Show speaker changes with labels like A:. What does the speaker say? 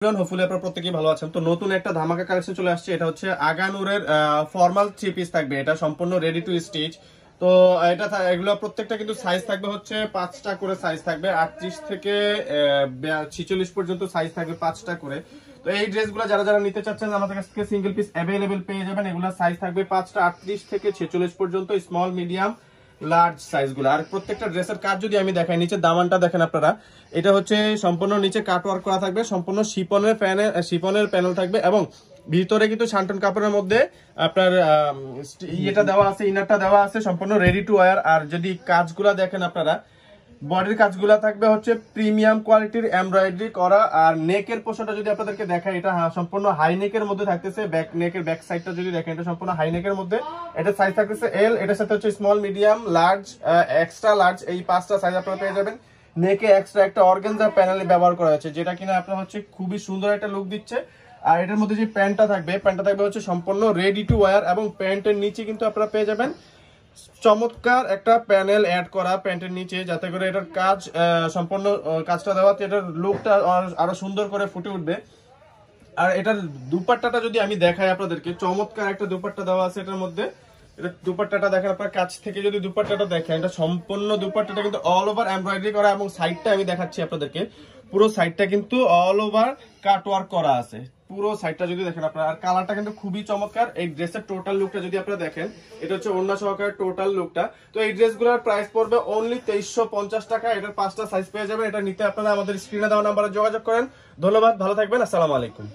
A: Hopefully আপনারা প্রত্যেকেই ভালো আছেন। তো নতুন একটা ধামাকা কালেকশন চলে আসছে। এটা হচ্ছে আগানুরের ফর্মাল 3 পিস থাকবে। এটা সম্পূর্ণ রেডি টু স্টিচ। তো এগুলো প্রত্যেকটা কিন্তু সাইজ থাকবে হচ্ছে 5টা করে সাইজ থাকবে। 38 থেকে 46 পর্যন্ত সাইজ থাকবে 5টা করে। তো এই ড্রেসগুলো যারা যারা নিতে চাচ্ছেন আমাদের কাছ থেকে সিঙ্গেল পিস অ্যাভেলেবেল পেয়ে যাবেন। এগুলো সাইজ থাকবে 5টা 38 থেকে 46 পর্যন্ত, স্মল মিডিয়াম লার্জ সাইজগুলো। আর প্রত্যেকটা ড্রেসের কাজ যদি আমি দেখাই, নিচে দামানটা দেখেন আপনারা, এটা হচ্ছে সম্পূর্ণ নিচে কাট ওয়ার্ক করা থাকবে, সম্পূর্ণ শিপনের প্যানেল থাকবে এবং ভিতরে কিন্তু শান্টন কাপড়ের মধ্যে আপনার ইয়েটা দেওয়া আছে, ইনারটা দেওয়া আছে, সম্পূর্ণ রেডি টু ওয়্যার। আর যদি কাজগুলা দেখেন আপনারা, বডির কাজগুলা থাকবে হচ্ছে প্রিমিয়াম কোয়ালিটির এমব্রয়ডারি করা। আর নেকের পোর্শনটা যদি আপনাদেরকে দেখাই, এটা সম্পূর্ণ হাই নেকের মধ্যে থাকতেছে। নেকের ব্যাক সাইডটা যদি দেখেন, এটা সম্পূর্ণ হাই নেকের মধ্যে। এটা সাইজ থাকতেছে এল, এটার সাথে হচ্ছে small medium large extra large, এই 5টা সাইজ আপনারা পেয়ে যাবেন। নেকে এক্সট্রা একটা অর্গানজা প্যানেল ব্যবহার করা হয়েছে, যেটা কিনা আপনার হচ্ছে খুবই সুন্দর একটা লুক দিচ্ছে। আর এটার মধ্যে যে প্যান্টটা থাকবে হচ্ছে সম্পূর্ণ রেডি টু ওয়্যার এবং প্যান্টের নিচে কিন্তু আপনারা পেয়ে যাবেন চমৎকার একটা প্যানেল অ্যাড করা প্যান্টের নিচে, যাতে করে এটার কাজ সম্পূর্ণ কাজটা দেওয়াতে এটার লুকটা আরো সুন্দর করে ফুটে উঠবে। আর এটার দুপাট্টাটা যদি আমি দেখাই আপনাদেরকে, চমৎকার একটা দুপাট্টা দেওয়া আছে এটার মধ্যে। এটা দুপাট্টাটা দেখেন আপনার কাছ থেকে যদি দুপাট্টাটা দেখেন, এটা সম্পূর্ণ দুপাট্টাটা কিন্তু অল ওভার এমব্রয়ডারি করা এবং সাইডটা আমি দেখাচ্ছি আপনাদেরকে, পুরো সাইডটা কিন্তু অল ওভার কাট ওয়ার্ক করা আছে। পুরো সাইডটা যদি দেখেন আপনারা, আর কালারটা কিন্তু খুবই চমৎকার। এই ড্রেসের টোটাল লুকটা যদি আপনারা দেখেন, এটা হচ্ছে ওড়না সহকারে টোটাল লুকটা। তো এই ড্রেসগুলোর প্রাইস পড়বে অনলি 2350 টাকা। এটার 5টা সাইজ পেয়ে যাবেন। এটা নিতে আপনারা আমাদের স্ক্রিনে দেওয়া নাম্বারে যোগাযোগ করেন। ধন্যবাদ, ভালো থাকবেন, আসসালামু আলাইকুম।